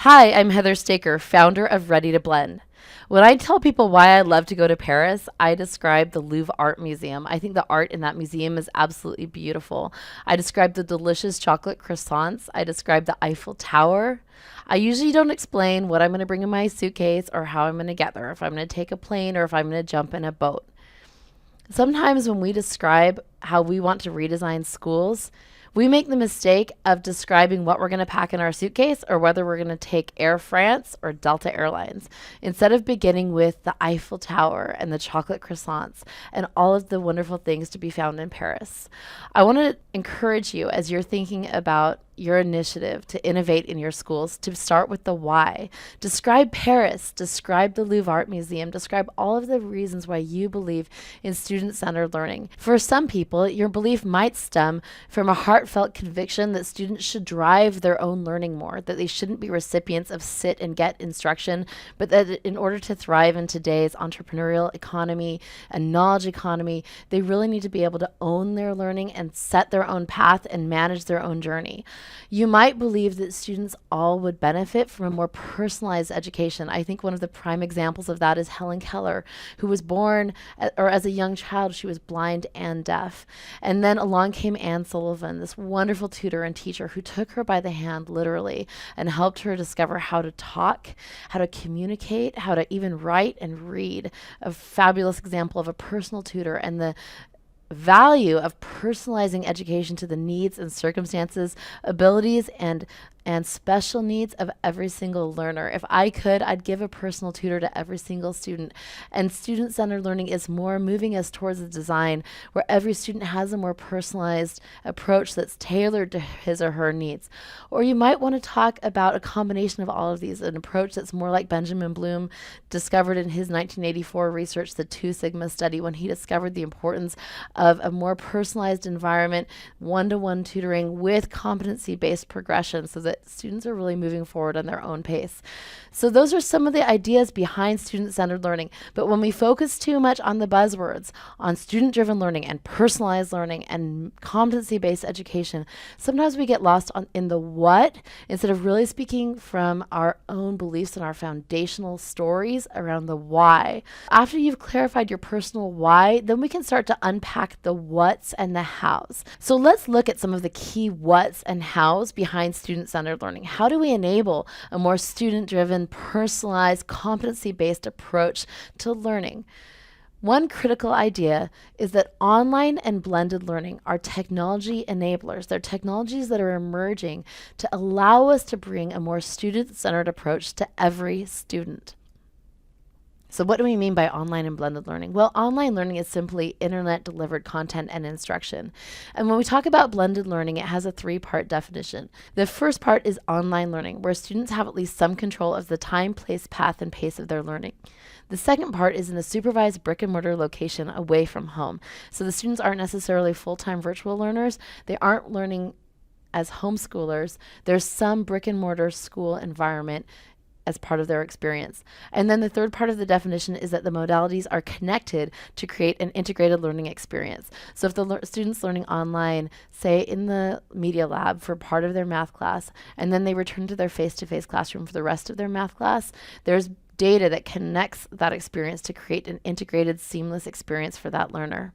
Hi, I'm Heather Staker, founder of Ready to Blend. When I tell people why I love to go to Paris, I describe the Louvre Art Museum. I think the art in that museum is absolutely beautiful. I describe the delicious chocolate croissants. I describe the Eiffel Tower. I usually don't explain what I'm going to bring in my suitcase or how I'm going to get there, if I'm going to take a plane or if I'm going to jump in a boat. Sometimes when we describe how we want to redesign schools, we make the mistake of describing what we're going to pack in our suitcase or whether we're going to take Air France or Delta Airlines, instead of beginning with the Eiffel Tower and the chocolate croissants and all of the wonderful things to be found in Paris. I want to encourage you, as you're thinking about your initiative to innovate in your schools, to start with the why. Describe Paris, describe the Louvre Art Museum, describe all of the reasons why you believe in student-centered learning. For some people, your belief might stem from a heartfelt conviction that students should drive their own learning more, that they shouldn't be recipients of sit and get instruction, but that in order to thrive in today's entrepreneurial economy and knowledge economy, they really need to be able to own their learning and set their own path and manage their own journey. You might believe that students all would benefit from a more personalized education. I think one of the prime examples of that is Helen Keller, who was born, or as a young child, she was blind and deaf. And then along came Anne Sullivan, this wonderful tutor and teacher who took her by the hand literally and helped her discover how to talk, how to communicate, how to even write and read. A fabulous example of a personal tutor and the value of personalizing education to the needs and circumstances, abilities, and special needs of every single learner. If I could, I'd give a personal tutor to every single student. And student-centered learning is more moving us towards a design where every student has a more personalized approach that's tailored to his or her needs. Or you might want to talk about a combination of all of these, an approach that's more like Benjamin Bloom discovered in his 1984 research, the Two Sigma study, when he discovered the importance of a more personalized environment, one-to-one tutoring with competency-based progression, so that students are really moving forward on their own pace. So those are some of the ideas behind student-centered learning. But when we focus too much on the buzzwords, on student-driven learning and personalized learning and competency-based education, sometimes we get lost in the what instead of really speaking from our own beliefs and our foundational stories around the why. After you've clarified your personal why, then we can start to unpack the what's and the how's. So let's look at some of the key what's and how's behind student-centered learning. How do we enable a more student-driven, personalized, competency-based approach to learning? One critical idea is that online and blended learning are technology enablers. They're technologies that are emerging to allow us to bring a more student-centered approach to every student. So what do we mean by online and blended learning? Well, online learning is simply internet delivered content and instruction. And when we talk about blended learning, it has a three-part definition. The first part is online learning, where students have at least some control of the time, place, path, and pace of their learning. The second part is in a supervised brick and mortar location away from home. So the students aren't necessarily full-time virtual learners. They aren't learning as homeschoolers. There's some brick and mortar school environment as part of their experience. And then the third part of the definition is that the modalities are connected to create an integrated learning experience. So if the student's learning online, say in the media lab for part of their math class, and then they return to their face-to-face classroom for the rest of their math class, there's data that connects that experience to create an integrated, seamless experience for that learner.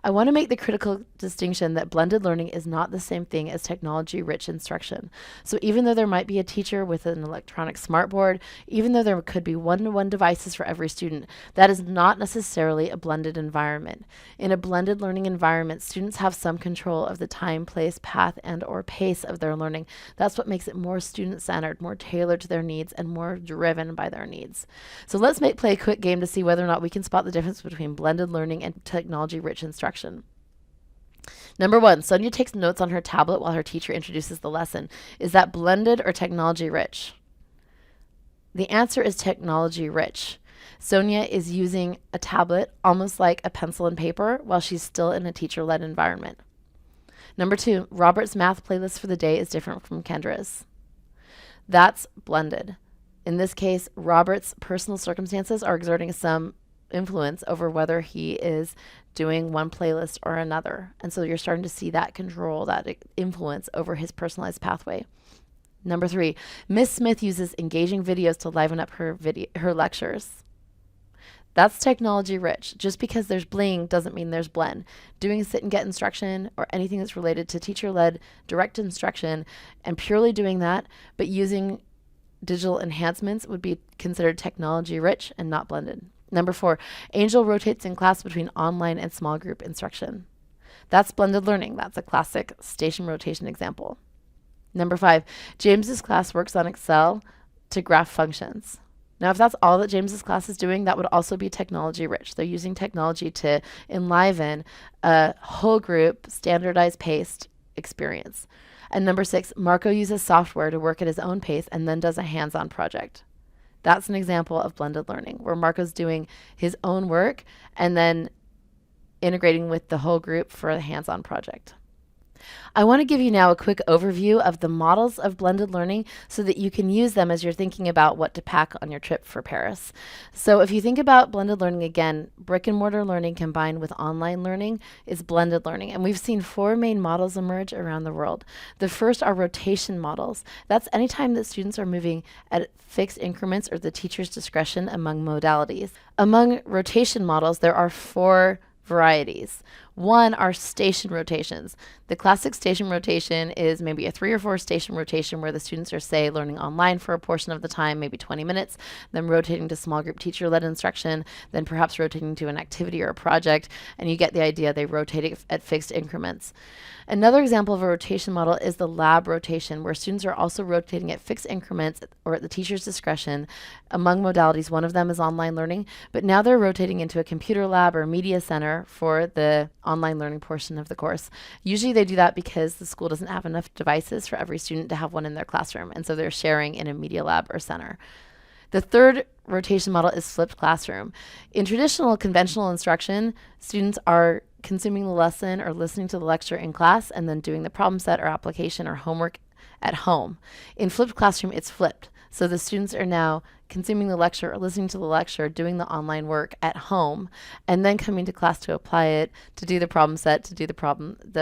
I want to make the critical distinction that blended learning is not the same thing as technology-rich instruction. So even though there might be a teacher with an electronic smartboard, even though there could be one-to-one devices for every student, that is not necessarily a blended environment. In a blended learning environment, students have some control of the time, place, path, and/or pace of their learning. That's what makes it more student-centered, more tailored to their needs, and more driven by their needs. So let's play a quick game to see whether or not we can spot the difference between blended learning and technology-rich instruction. Number one, Sonia takes notes on her tablet while her teacher introduces the lesson. Is that blended or technology rich? The answer is technology rich. Sonia is using a tablet almost like a pencil and paper while she's still in a teacher-led environment. Number two, Robert's math playlist for the day is different from Kendra's. That's blended. In this case, Robert's personal circumstances are exerting some influence over whether he is doing one playlist or another. And so you're starting to see that control, that influence over his personalized pathway. Number 3, Miss Smith uses engaging videos to liven up her lectures. That's technology rich. Just because there's bling doesn't mean there's blend. Doing sit and get instruction or anything that's related to teacher-led direct instruction and purely doing that, but using digital enhancements would be considered technology rich and not blended. Number 4, Angel rotates in class between online and small group instruction. That's blended learning. That's a classic station rotation example. Number 5, James's class works on Excel to graph functions. Now, if that's all that James's class is doing, that would also be technology rich. They're using technology to enliven a whole group standardized paced experience. And number 6, Marco uses software to work at his own pace and then does a hands-on project. That's an example of blended learning where Marco's doing his own work and then integrating with the whole group for a hands-on project. I want to give you now a quick overview of the models of blended learning so that you can use them as you're thinking about what to pack on your trip for Paris. So if you think about blended learning again, brick and mortar learning combined with online learning is blended learning. And we've seen 4 main models emerge around the world. The first are rotation models. That's anytime that students are moving at fixed increments or the teacher's discretion among modalities. Among rotation models, there are 4 varieties. 1 are station rotations. The classic station rotation is maybe a 3 or 4 station rotation where the students are, say, learning online for a portion of the time, maybe 20 minutes, then rotating to small group teacher-led instruction, then perhaps rotating to an activity or a project, and you get the idea. They rotate at fixed increments. Another example of a rotation model is the lab rotation, where students are also rotating at fixed increments or at the teacher's discretion among modalities. One of them is online learning, but now they're rotating into a computer lab or media center for the online learning portion of the course. Usually they do that because the school doesn't have enough devices for every student to have one in their classroom, and so they're sharing in a media lab or center. The third rotation model is flipped classroom. In traditional conventional instruction, students are consuming the lesson or listening to the lecture in class and then doing the problem set or application or homework at home. In flipped classroom, it's flipped. So the students are now consuming the lecture or listening to the lecture, doing the online work at home, and then coming to class to apply it, to do the problem set, to do the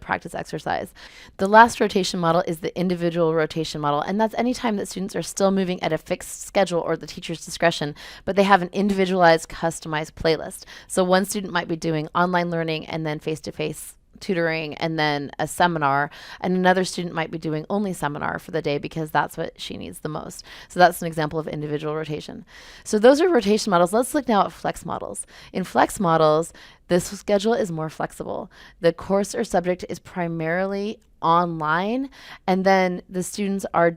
practice exercise. The last rotation model is the individual rotation model, and that's any time that students are still moving at a fixed schedule or the teacher's discretion, but they have an individualized, customized playlist. So one student might be doing online learning and then face-to-face tutoring and then a seminar, and another student might be doing only seminar for the day because that's what she needs the most. So that's an example of individual rotation. So those are rotation models. Let's look now at flex models. In flex models, this schedule is more flexible. The course or subject is primarily online, and then the students are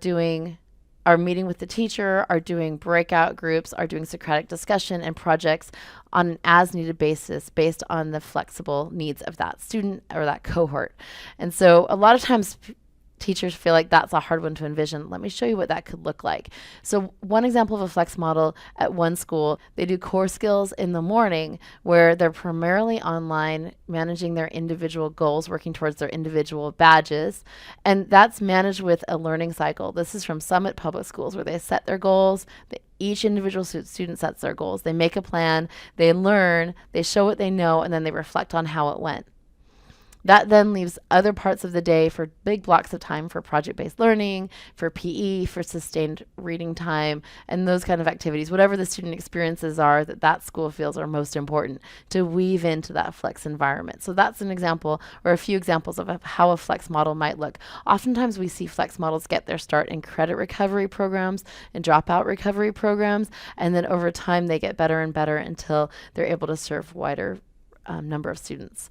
meeting with the teacher, are doing breakout groups, are doing Socratic discussion and projects on an as-needed basis based on the flexible needs of that student or that cohort. And so a lot of times teachers feel like that's a hard one to envision. Let me show you what that could look like. So one example of a flex model at one school, they do core skills in the morning where they're primarily online, managing their individual goals, working towards their individual badges. And that's managed with a learning cycle. This is from Summit Public Schools where they set their goals. Each individual student sets their goals. They make a plan, they learn, they show what they know, and then they reflect on how it went. That then leaves other parts of the day for big blocks of time for project-based learning, for PE, for sustained reading time, and those kind of activities, whatever the student experiences are that school feels are most important to weave into that flex environment. So that's an example or a few examples of how a flex model might look. Oftentimes we see flex models get their start in credit recovery programs and dropout recovery programs, and then over time they get better and better until they're able to serve wider number of students.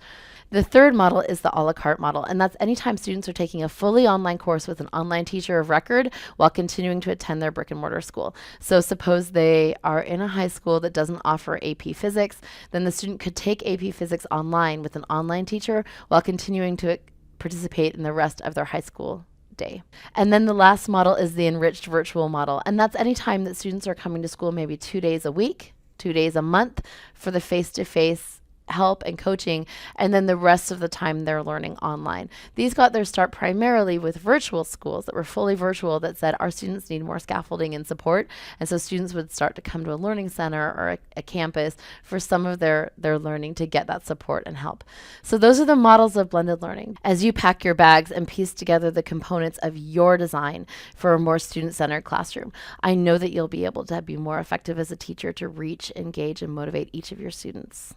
The third model is the a la carte model, and that's anytime students are taking a fully online course with an online teacher of record while continuing to attend their brick and mortar school. So suppose they are in a high school that doesn't offer AP Physics, then the student could take AP Physics online with an online teacher while continuing to participate in the rest of their high school day. And then the last model is the enriched virtual model, and that's any time that students are coming to school maybe 2 days a week, 2 days a month for the face-to-face help and coaching, and then the rest of the time they're learning online. These got their start primarily with virtual schools that were fully virtual that said our students need more scaffolding and support. And so students would start to come to a learning center or a campus for some of their learning to get that support and help. So those are the models of blended learning. As you pack your bags and piece together the components of your design for a more student-centered classroom, I know that you'll be able to be more effective as a teacher to reach, engage, and motivate each of your students.